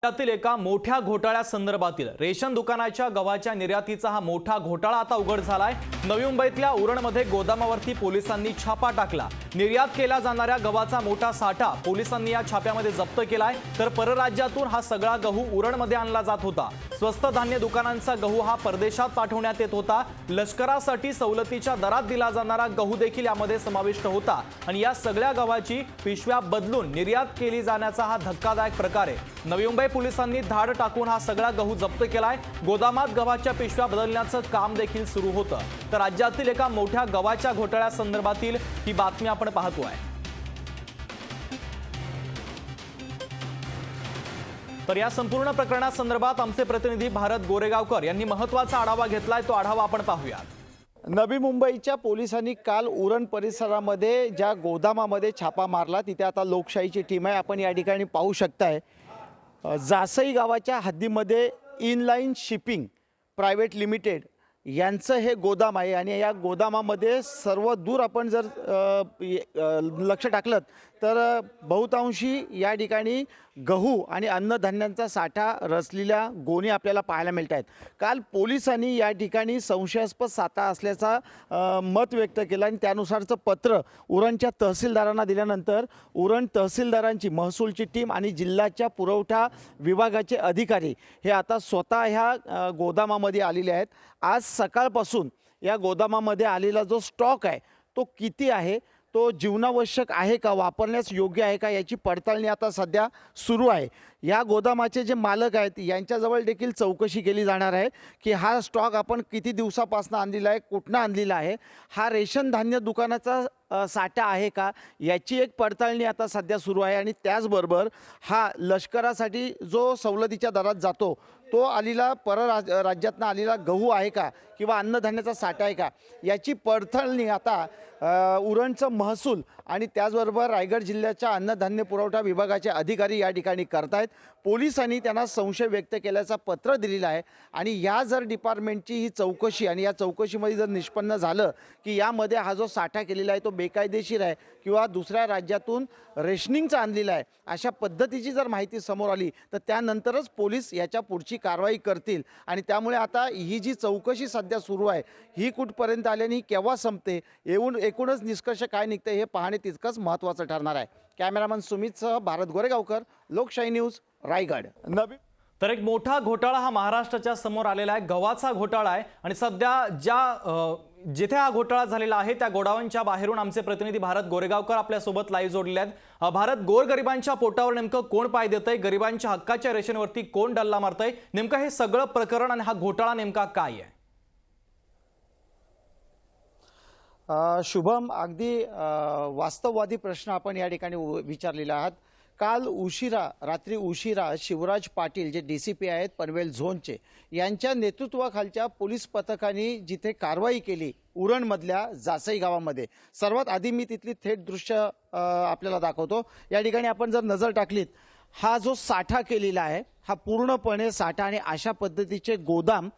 त्यातील एका मोठ्या घोटाळ्यासंदर्भातील रेशन दुकानाच्या गव्हाच्या निर्यातीचा हा मोठा घोटाळा आता उघड झालाय। नवी मुंबईतल्या उरणमध्ये गोदामावरती पोलिसांनी छापा टाकला। निर्यात केला जाणाऱ्या गव्हाचा मोठा साठा पोलिसांनी या छाप्यामध्ये जप्त केलाय। तर परराज्यातून हा सगळा गहू उरणमध्ये आणला जात होता। स्वस्त धान्य दुकानांचा गहू हा परदेशात पाठवण्यात येत होता। लष्करासाठी सवलतीच्या दरात दिला जाणारा गहू देखील यामध्ये समाविष्ट होता आणि या सगळ्या गव्हाची पिशव्या बदलून निर्यात केली जाण्याचा हा धक्कादायक प्रकार आहे। नवी मुंबई पोलिसांनी धाड टाकून हा सगळा गहू जप्त केलाय। गोदामात गव्हाच्या पिशव्या बदलण्याचं काम देखील सुरू होतं। तर राज्यातील एका मोठ्या गव्हाच्या घोटाळ्यासंदर्भातील ही बातमी आपण पाहतोय। तर या संपूर्ण प्रकरणासंदर्भात आमचे प्रतिनिधी भारत गोरेगावकर यांनी महत्त्वाचा आढावा घेतलाय। तो आढावा आपण पाहूयात। नवी मुंबईच्या पोलिसांनी काल उरण परिसरामध्ये ज्या गोदामामध्ये छापा मारला तिथे आता लोकशाहीची टीम आहे। आपण या ठिकाणी पाहू शकताय जासई गावाच्या हद्दीमध्ये इनलाइन शिपिंग प्रायव्हेट लिमिटेड यांचं हे गोदाम आहे आणि या गोदामामध्ये सर्व दूर आपण जर लक्ष टाकलं तर बहुतांशी या ठिकाणी गहू आणि अन्नधान्यांचा साठा रचलेल्या गोणी आपल्याला पाहायला मिळत आहेत। काल पोलिसांनी या ठिकाणी संशयास्पद साठा असल्याचा मत व्यक्त केलं आणि त्यानुसारचं पत्र उरणच्या तहसीलदारांना दिल्यानंतर उरण तहसीलदारांची महसूलची टीम आणि जिल्ह्याच्या पुरवठा विभागाचे अधिकारी हे आता स्वतः ह्या गोदामामध्ये आलेले आहेत। आज सकाळपासून या गोदामामध्ये आलेला जो स्टॉक आहे तो किती आहे, तो जीवनावश्यक आहे का, वापरण्यास योग्य आहे का याची पडताळणी आता सध्या सुरू आहे। या गोदामाचे जे मालक आहेत यांच्याजवळ देखील चौकशी केली जाणार आहे की हा स्टॉक आपण किती दिवसापासून आणलेला आहे, कुठनं आणलेला आहे, हा रेशन धान्य दुकानाचा साठा आहे का याची एक पडताळणी आता सध्या सुरू आहे। आणि त्याचबरोबर हा लष्करासाठी जो सवलतीच्या दरात जातो तो आलेला राज्यातनं आलेला गहू आहे का किंवा अन्नधान्याचा साठा आहे का याची पडताळणी आता उरणचं महसूल आणि त्याचबरोबर रायगड जिल्ह्याच्या अन्नधान्य पुरवठा विभागाचे अधिकारी या ठिकाणी करतायत। पोलिसांनी त्यांना संशय व्यक्त केल्याचं पत्र दिलेलं आहे आणि या जर डिपार्टमेंटची ही चौकशी आणि या चौकशीमध्ये जर निष्पन्न झालं की यामध्ये हा जो साठा केलेला आहे तो बेकायदेशीर आहे किंवा दुसऱ्या राज्यातून रेशनिंगचा आणलेला आहे अशा पद्धतीची जर माहिती समोर आली तर त्यानंतरच पोलीस याच्या पुढची कारवाई करतील। आणि त्यामुळे आता ही जी चौकशी सध्या सुरू आहे ही कुठपर्यंत आल्याने केव्हा संपते एकूणच निष्कर्ष काय निघते हे पाहणे तितकंच महत्त्वाचं ठरणार आहे। कॅमेरामन सुमितसह भारत गोरेगावकर, लोकशाही न्यूज, रायगड। तर एक मोठा घोटाळा हा महाराष्ट्राच्या समोर आलेला आहे। गव्हाचा घोटाळा आहे आणि सध्या जिथे हा घोटाळा झालेला आहे त्या गोडाऊनच्या बाहेरून आमचे प्रतिनिधी भारत गोरेगावकर आपल्यासोबत लाईव्ह जोडले आहेत। भारत, गोरगरिबांच्या पोटावर नेमकं कोण पाय देतंय, गरिबांच्या हक्काच्या रेषेवरती कोण डल्ला मारतंय, नेमकं हे सगळं प्रकरण आणि हा घोटाळा नेमका काय आहे? शुभम, अगदी वास्तववादी प्रश्न आपण या ठिकाणी विचारलेला आहात। काल रात्री उशिरा शिवराज पाटील जे DCP आहेत पनवेल झोनचे यांच्या नेतृत्वाखालच्या पोलीस पथकाने जिथे कारवाई केली उरणमधल्या जासई गावामध्ये, सर्वात आधी मी तिथली थेट दृश्य आपल्याला दाखवतो। या ठिकाणी आपण जर नजर टाकलीत हा जो साठा केलेला आहे हा पूर्णपणे साठा आणि अशा पद्धतीचे गोदाम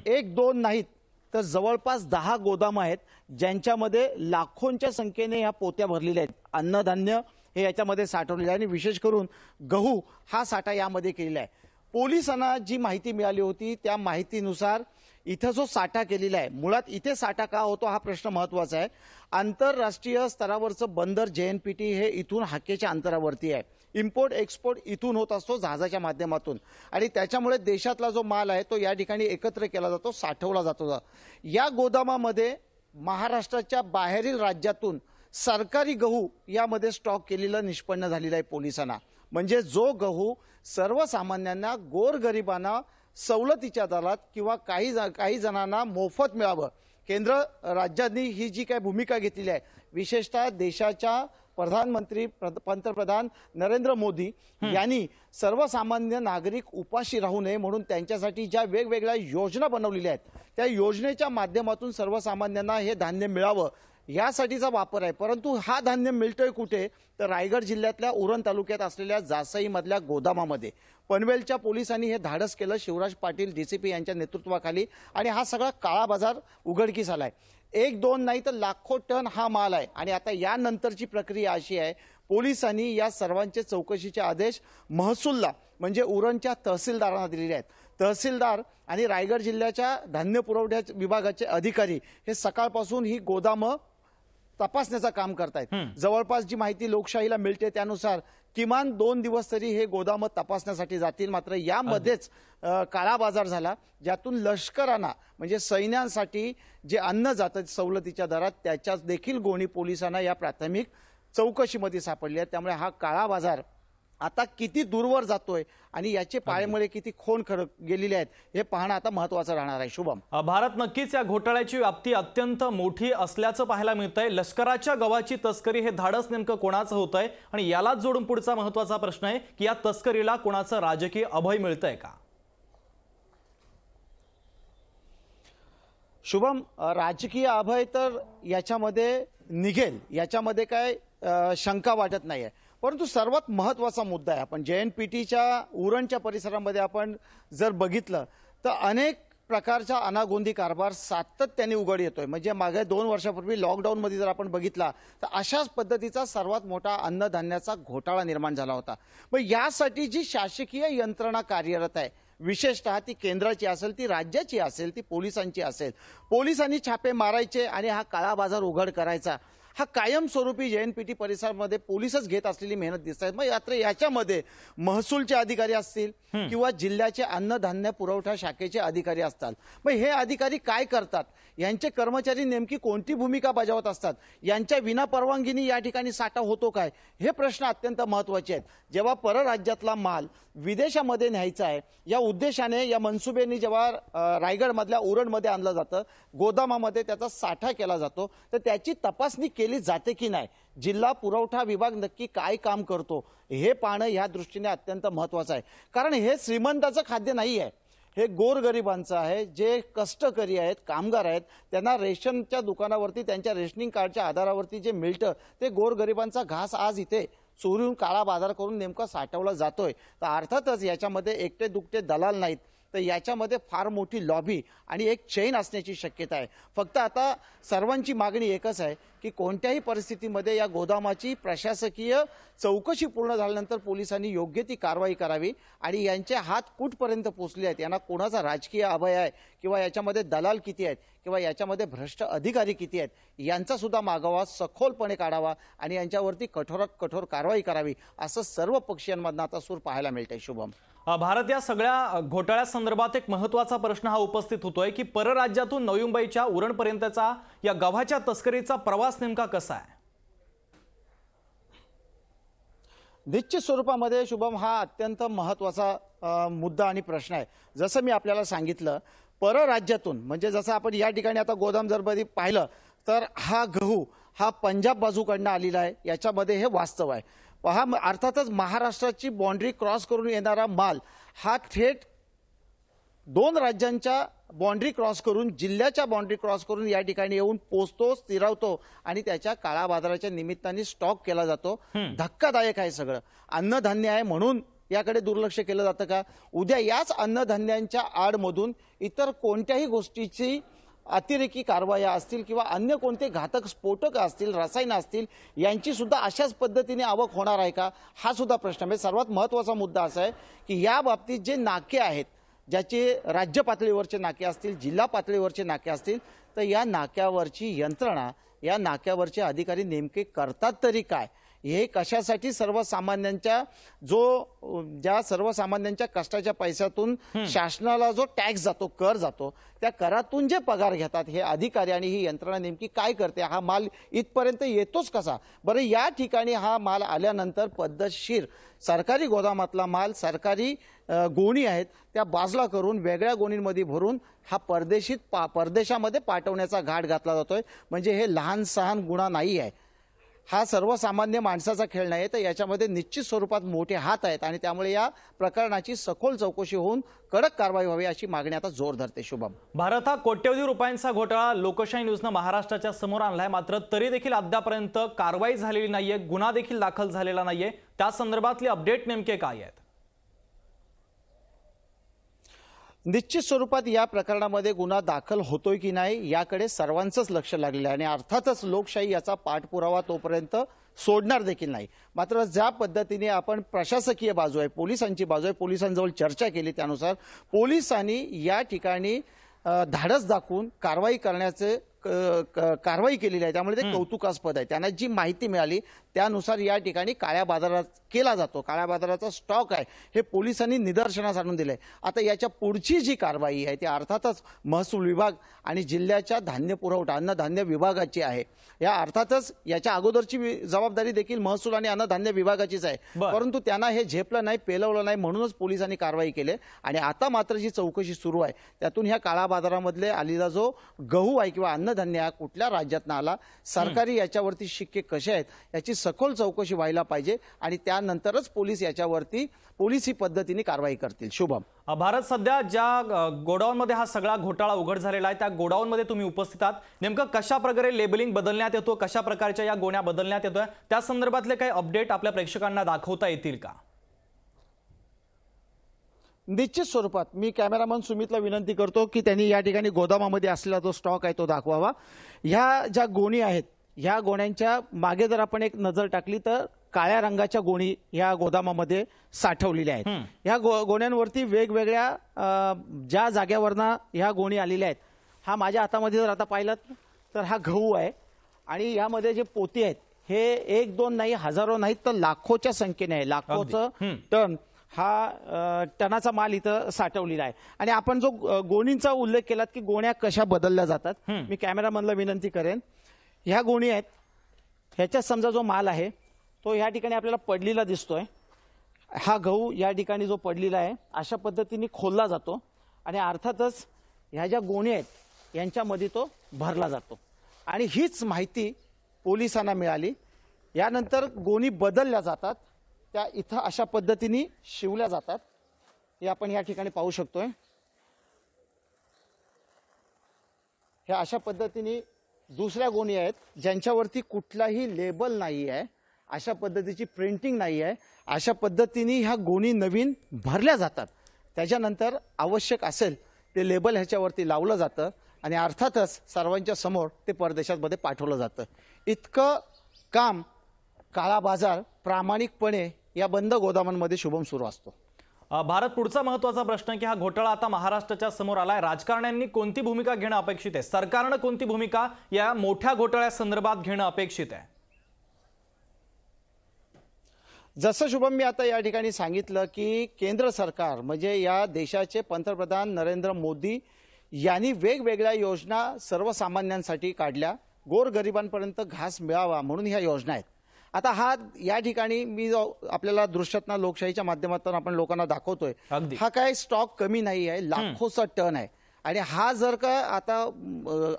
एक दोन नाहीत तर जवळपास 10 गोदाम आहेत ज्यांच्यामध्ये लाखोंच्या संख्येने ह्या पोत्या भरलेल्या आहेत। अन्नधान्य हे याच्यामध्ये साठवलेलं आहे आणि विशेष करून गहू हा साठा यामध्ये केलेला आहे। पोलिसांना जी माहिती मिळाली होती त्या माहितीनुसार इथं जो साठा केलेला आहे, मुळात इथे साठा का होतो हा प्रश्न महत्त्वाचा आहे। आंतरराष्ट्रीय स्तरावरचं बंदर JNPT हे इथून हाकेच्या अंतरावरती आहे। इम्पोर्ट एक्सपोर्ट इथून होत असतो जहाजाच्या माध्यमातून आणि त्याच्यामुळे देशातला जो माल आहे तो या ठिकाणी एकत्र केला जातो, साठवला जातो। या गोदामामध्ये महाराष्ट्राच्या बाहेरील राज्यातून सरकारी गहू यामध्ये स्टॉक केलेलं निष्पन्न झालेलं आहे पोलिसांना। म्हणजे जो गहू सर्वसामान्यांना, गोरगरिबांना सवलतीच्या दरात किंवा काही जणांना मोफत मिळावं, केंद्र राज्यांनी ही जी काही भूमिका घेतलेली आहे, विशेषतः देशाच्या पंतप्रधान नरेंद्र मोदी यांनी सर्वसामान्य नागरिक उपाशी राहू नये म्हणून त्यांच्यासाठी ज्या वेगवेगळ्या योजना बनवलेल्या आहेत त्या योजनेच्या माध्यमातून सर्वसामान्यांना हे धान्य मिळावं यासाठीचा वापर आहे। परंतु हा धान्य मिळतोय कुठे तर रायगड जिल्ह्यातल्या उरण तालुक्यात असलेल्या जासईमधल्या गोदामामध्ये। पनवेलच्या पोलिसांनी हे धाडस केलं शिवराज पाटील DCP यांच्या नेतृत्वाखाली आणि हा सगळा काळा बाजार उघडकीस आलाय। एक दोन नाही तर लाखो टन हा माल आहे आणि आता यानंतरची प्रक्रिया अशी आहे पोलिसांनी या सर्वांचे चौकशीचे आदेश महसूलला म्हणजे उरणच्या तहसीलदारांना दिलेले आहेत. तहसीलदार आणि रायगड जिल्ह्याच्या धान्य पुरवठा विभागाचे अधिकारी हे सकाळपासून ही गोदामं तपासण्याचं काम करतायत. जवळपास जी माहिती लोकशाहीला मिळते त्यानुसार किमान 2 दिवस तरी हे गोदाम तपासण्यासाठी जातील. मात्र यामध्येच काळा बाजार झाला, ज्यातून लष्करांना म्हणजे सैन्यांसाठी जे अन्न जातं सवलतीच्या दरात त्याच्याच देखील गोणी पोलिसांना या प्राथमिक चौकशीमध्ये सापडली आहे. त्यामुळे हा काळा बाजार आता किती दूरवर जातोय आणि याचे पाळेमुळे किती खोन गेलेले आहेत हे पाहणं आता महत्त्वाचं राहणार आहे. शुभम, भारत नक्कीच या घोटाळ्याची व्याप्ती अत्यंत मोठी असल्याचं पाहायला मिळतंय. लष्कराच्या गव्हाची तस्करी हे धाडस नेमकं कोणाचं होतंय आणि यालाच जोडून पुढचा महत्त्वाचा प्रश्न आहे की या तस्करीला कोणाचं राजकीय अभय मिळतंय का? शुभम, राजकीय अभय तर याच्यामध्ये निघेल, याच्यामध्ये काय शंका वाटत नाहीये. परंतु सर्वात महत्त्वाचा मुद्दा आहे, आपण JNPTच्या उरणच्या परिसरामध्ये आपण जर बघितलं तर अनेक प्रकारचा अनागोंदी कारभार सातत्याने उघड येतोय. म्हणजे मागे 2 वर्षापूर्वी लॉकडाऊनमध्ये जर आपण बघितला तर अशाच पद्धतीचा सर्वात मोठा अन्नधान्याचा घोटाळा निर्माण झाला होता. मग यासाठी जी शासकीय यंत्रणा कार्यरत आहे, विशेषतः ती केंद्राची असेल, ती राज्याची असेल, ती पोलिसांची असेल, पोलिसांनी छापे मारायचे आणि हा काळा बाजार उघड करायचा, हा कायमस्वरूपी JNPT परिसरामध्ये पोलीसच घेत असलेली मेहनत दिसत आहेत. मग यात्र याच्यामध्ये महसूलचे अधिकारी असतील किंवा जिल्ह्याचे अन्नधान्य पुरवठा शाखेचे अधिकारी असतात. मग हे अधिकारी काय करतात, यांचे कर्मचारी नेमकी कोणती भूमिका बजावत असतात, यांच्या विनापरवानगीने या ठिकाणी साठा होतो काय, हे प्रश्न अत्यंत महत्त्वाचे आहेत. जेव्हा परराज्यातला माल विदेशामध्ये न्यायचा आहे या उद्देशाने या मनसुबेने जेव्हा रायगडमधल्या उरणमध्ये आणलं जातं, गोदामामध्ये त्याचा साठा केला जातो, तर त्याची तपासणी केली जाते की नाही, जिल्हा पुरवठा विभाग नक्की काय काम करतो हे पाहणं या दृष्टीने अत्यंत महत्त्वाचं आहे. कारण हे श्रीमंताचं खाद्य नाही आहे, हे गोरगरिबांचं आहे. जे कष्टकरी आहेत, कामगार आहेत, त्यांना रेशनच्या दुकानावरती त्यांच्या रेशनिंग कार्डच्या आधारावरती जे मिळतं ते गोरगरिबांचा घास आज इथे चोरून काळा बाजार करून नेमका साठवला जातोय. तर अर्थातच याच्यामध्ये एकटे दुकटे दलाल नाहीत, तर याच्यामध्ये फार मोठी लॉबी आणि एक चेन असण्याची शक्यता आहे. फक्त आता सर्वांची मागणी एकच आहे की कोणत्याही परिस्थितीमध्ये या गोदामाची प्रशासकीय चौकशी पूर्ण झाल्यानंतर पोलिसांनी योग्य ती कारवाई करावी आणि यांचे हात कुठपर्यंत पोहोचले आहेत, यांना कोणाचा राजकीय अभय आहे किंवा याच्यामध्ये दलाल किती आहेत किंवा याच्यामध्ये भ्रष्ट अधिकारी किती आहेत, यांचा सुद्धा मागोवा सखोलपणे काढावा आणि यांच्यावरती कठोरात कठोर कारवाई करावी, असं सर्व पक्षीयांमधनं आता सूर पाहायला मिळतंय. शुभम, भारत या सगळ्या घोटाळ्यासंदर्भात एक महत्त्वाचा प्रश्न हा उपस्थित होतोय की परराज्यातून नवी मुंबईच्या उरणपर्यंतचा या गव्हाच्या तस्करीचा प्रवास नेमका कसा आहे? निश्चित स्वरूपामध्ये शुभम हा अत्यंत महत्त्वाचा मुद्दा आणि प्रश्न आहे. जसं मी आपल्याला सांगितलं, परराज्यातून म्हणजे जसं आपण या ठिकाणी आता गोदाम जर पाहिलं तर हा गहू हा पंजाब बाजूकडनं आलेला आहे, याच्यामध्ये हे वास्तव आहे. पहा, अर्थातच महाराष्ट्राची बाँड्री क्रॉस करून येणारा माल हा थेट 2 राज्यांच्या बाँड्री क्रॉस करून, जिल्ह्याच्या बाँड्री क्रॉस करून या ठिकाणी येऊन पोचतो, स्थिरावतो आणि त्याच्या काळा बाजाराच्या निमित्ताने स्टॉक केला जातो. धक्कादायक आहे सगळं. अन्नधान्य आहे म्हणून याकडे दुर्लक्ष केलं जातं का? उद्या याच अन्नधान्यांच्या आडमधून इतर कोणत्याही गोष्टीची अतिरेकी कारवाया असतील किंवा अन्य कोणते घातक स्फोटक असतील, रसायनं असतील, यांची सुद्धा अशाच पद्धतीने आवक होणार आहे का, हा सुद्धा प्रश्न आहे. सर्वात महत्त्वाचा मुद्दा असा आहे की या बाबतीत जे नाके आहेत, ज्याचे राज्य पातळीवरचे नाके असतील, जिल्हा पातळीवरचे नाके असतील, तर या नाक्यावरची यंत्रणा, या नाक्यावरचे अधिकारी नेमके करतात तरी काय, हे कशासाठी सर्वसामान्यांच्या ज्या सर्वसामान्यांच्या कष्टाच्या पैशातून शासनाला जो टॅक्स जातो, कर जातो, त्या करातून जे पगार घेतात हे अधिकारी आणि ही यंत्रणा नेमकी काय करते, हा माल इथपर्यंत येतोच कसा? बरं, या ठिकाणी हा माल आल्यानंतर पद्धतशीर सरकारी गोदामातला माल, सरकारी गोणी आहेत त्या बाजूला करून वेगळ्या गोणींमध्ये भरून हा परदेशामध्ये पाठवण्याचा घाट घातला जातोय. म्हणजे हे लहान सहान गुन्हा नाही आहे, हा सर्वसामान्य माणसाचा खेळ नाही. तर याच्यामध्ये निश्चित स्वरूपात मोठे हात आहेत आणि त्यामुळे या प्रकरणाची सखोल चौकशी होऊन कडक कारवाई व्हावी अशी मागणी आता जोर धरते. शुभम, भारत हा कोट्यवधी रुपयांचा घोटाळा लोकशाही न्यूजनं महाराष्ट्राच्या समोर आणलाय, मात्र तरी देखील अद्यापर्यंत कारवाई झालेली नाहीये, गुन्हा देखील दाखल झालेला नाहीये. त्या संदर्भातले अपडेट नेमके काय आहेत? निश्चित स्वरूपात या प्रकरणामध्ये गुन्हा दाखल होतोय की नाही याकडे सर्वांचंच लक्ष लागलेलं आहे आणि अर्थातच लोकशाही याचा पाठपुरावा तोपर्यंत सोडणार देखील नाही. मात्र ज्या पद्धतीने आपण प्रशासकीय बाजू आहे, पोलिसांची बाजू आहे, पोलिसांजवळ चर्चा केली त्यानुसार पोलिसांनी या ठिकाणी धाडस दाखवून कारवाई करण्याचे कारवाई केलेली आहे. त्यामुळे ते कौतुकास्पद आहे. त्यांना जी माहिती मिळाली त्यानुसार या ठिकाणी काळ्या बाजारात केला जातो, काळ्या बाजाराचा स्टॉक आहे हे पोलिसांनी निदर्शनास आणून दिलंय. आता याच्या पुढची जी कारवाई आहे ती अर्थातच महसूल विभाग आणि जिल्ह्याच्या धान्य पुरवठा अन्नधान्य विभागाची आहे. या अर्थातच याच्या अगोदरची जबाबदारी देखील महसूल आणि अन्नधान्य विभागाचीच आहे. परंतु त्यांना हे झेपलं नाही, पेलवलं नाही, म्हणूनच पोलिसांनी कारवाई केली. आणि आता मात्र जी चौकशी सुरू आहे त्यातून ह्या काळा बाजारामधले आलेला जो गहू आहे किंवा अन्नधान्य आहे कुठल्या राज्यातनं आला, सरकारी याच्यावरती शिक्के कसे आहेत याची सखोल चौकशी व्हायला पाहिजे आणि त्यानंतरच पोलीस याच्यावरती पोलिसी पद्धतीने कारवाई करतील. शुभम. भारत सध्या ज्या गोडाऊनमध्ये हा सगळा घोटाळा उघड झालेला आहे त्या गोडाऊनमध्ये तुम्ही उपस्थित आहात. नेमकं कशा प्रकारे लेबलिंग बदलण्यात येतो, कशा प्रकारच्या या गोण्या बदलण्यात येतोय, त्या संदर्भातले काही अपडेट आपल्या प्रेक्षकांना दाखवता येतील का? निश्चित स्वरूपात मी कॅमेरामन सुमितला विनंती करतो की त्यांनी या ठिकाणी गोदामामध्ये असलेला जो स्टॉक आहे तो दाखवावा. ह्या ज्या गोणी आहेत ह्या गोण्यांच्या मागे जर आपण एक नजर टाकली तर काळ्या रंगाच्या गोणी ह्या गोदामामध्ये साठवलेल्या आहेत. ह्या गोण्यांवरती वेगवेगळ्या ज्या जाग्यावरनं ह्या गोणी आलेल्या आहेत. हा माझ्या हातामध्ये जर आता पाहिलं तर हा गहू आहे आणि यामध्ये जे पोती आहेत हे एक दोन नाही, हजारो नाहीत तर लाखोच्या संख्येने आहे. लाखोचं टन हा टनाचा माल इथं साठवलेला आहे. आणि आपण जो गोणींचा उल्लेख केलात की गोण्या कशा बदलल्या जातात, मी कॅमेरामनला विनंती करेन. ह्या गोणी आहेत, ह्याच्यात समजा जो माल आहे तो या ठिकाणी आपल्याला पडलेला दिसतोय. हा गहू या ठिकाणी जो पडलेला आहे अशा पद्धतीने खोलला जातो आणि अर्थातच ह्या ज्या गोणी आहेत यांच्यामध्ये तो भरला जातो. आणि हीच माहिती पोलिसांना मिळाली. यानंतर गोणी बदलल्या जातात, त्या इथं अशा पद्धतीने शिवल्या जातात. हे आपण या ठिकाणी पाहू शकतोय. ह्या अशा पद्धतीने दुसऱ्या गोणी आहेत ज्यांच्यावरती कुठलाही लेबल नाही आहे, अशा पद्धतीची प्रिंटिंग नाही आहे. अशा पद्धतीने ह्या गोणी नवीन भरल्या जातात. त्याच्यानंतर आवश्यक असेल ते लेबल ह्याच्यावरती लावलं जातं आणि अर्थातच सर्वांच्या समोर ते परदेशामध्ये पाठवलं जातं. इतकं काम काळा बाजार प्रामाणिकपणे या बंद गोदामांमध्ये शुभम सुरू असतो. भारत, पुढचा महत्त्वाचा प्रश्न की हा घोटाळा आता महाराष्ट्राच्या समोर आलाय. राजकारण्यांनी कोणती भूमिका घेणं अपेक्षित आहे, सरकारनं कोणती भूमिका या मोठ्या घोटाळ्या संदर्भात घेणं अपेक्षित आहे? जसं शुभम मी आता या ठिकाणी सांगितलं की केंद्र सरकार म्हणजे या देशाचे पंतप्रधान नरेंद्र मोदी यांनी वेगवेगळ्या योजना सर्वसामान्यांसाठी काढल्या. गोरगरिबांपर्यंत घास मिळावा म्हणून ह्या योजना आहेत. आता हा या ठिकाणी मी आपल्याला दृश्यातना लोकशाहीच्या माध्यमातून आपण लोकांना दाखवतोय. हा काय स्टॉक कमी नाही आहे, लाखोचा टन आहे. आणि हा जर का आता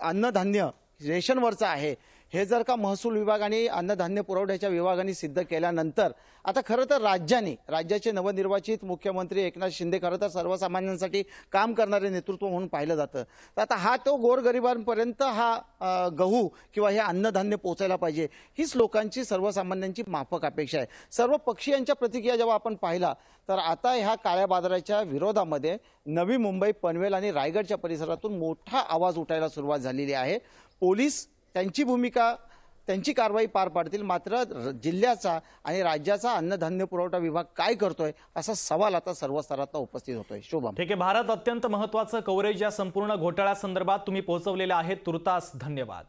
अन्नधान्य रेशनवरचा आहे हे जर का महसूल विभाग आणि अन्नधान्य पुरवठ्याच्या विभागाने सिद्ध केल्यानंतर आता खरं तर राज्याचे नवनिर्वाचित मुख्यमंत्री एकनाथ शिंदे खरं तर सर्वसामान्यांसाठी काम करणारे नेतृत्व म्हणून पाहिलं जातं. तर आता हा तो गोरगरिबांपर्यंत हा गहू किंवा हे अन्नधान्य पोचायला पाहिजे, हीच लोकांची सर्वसामान्यांची माफक अपेक्षा आहे. सर्व पक्षीयांच्या प्रतिक्रिया जेव्हा आपण पाहिला तर आता ह्या काळ्या बाजाराच्या विरोधामध्ये नवी मुंबई, पनवेल आणि रायगडच्या परिसरातून मोठा आवाज उठायला सुरुवात झालेली आहे. पोलीस त्यांची भूमिका त्यांची कारवाई पार पाडतील, मात्र जिल्ह्याचा आणि राज्याचा अन्नधान्य पुरवठा विभाग काय करतोय असा सवाल आता सर्व स्तरात उपस्थित होतोय. शुभम. ठीक आहे भारत, अत्यंत महत्त्वाचं कव्हरेज या संपूर्ण घोटाळ्यासंदर्भात तुम्ही पोहोचवलेले आहेत. तुर्तास धन्यवाद.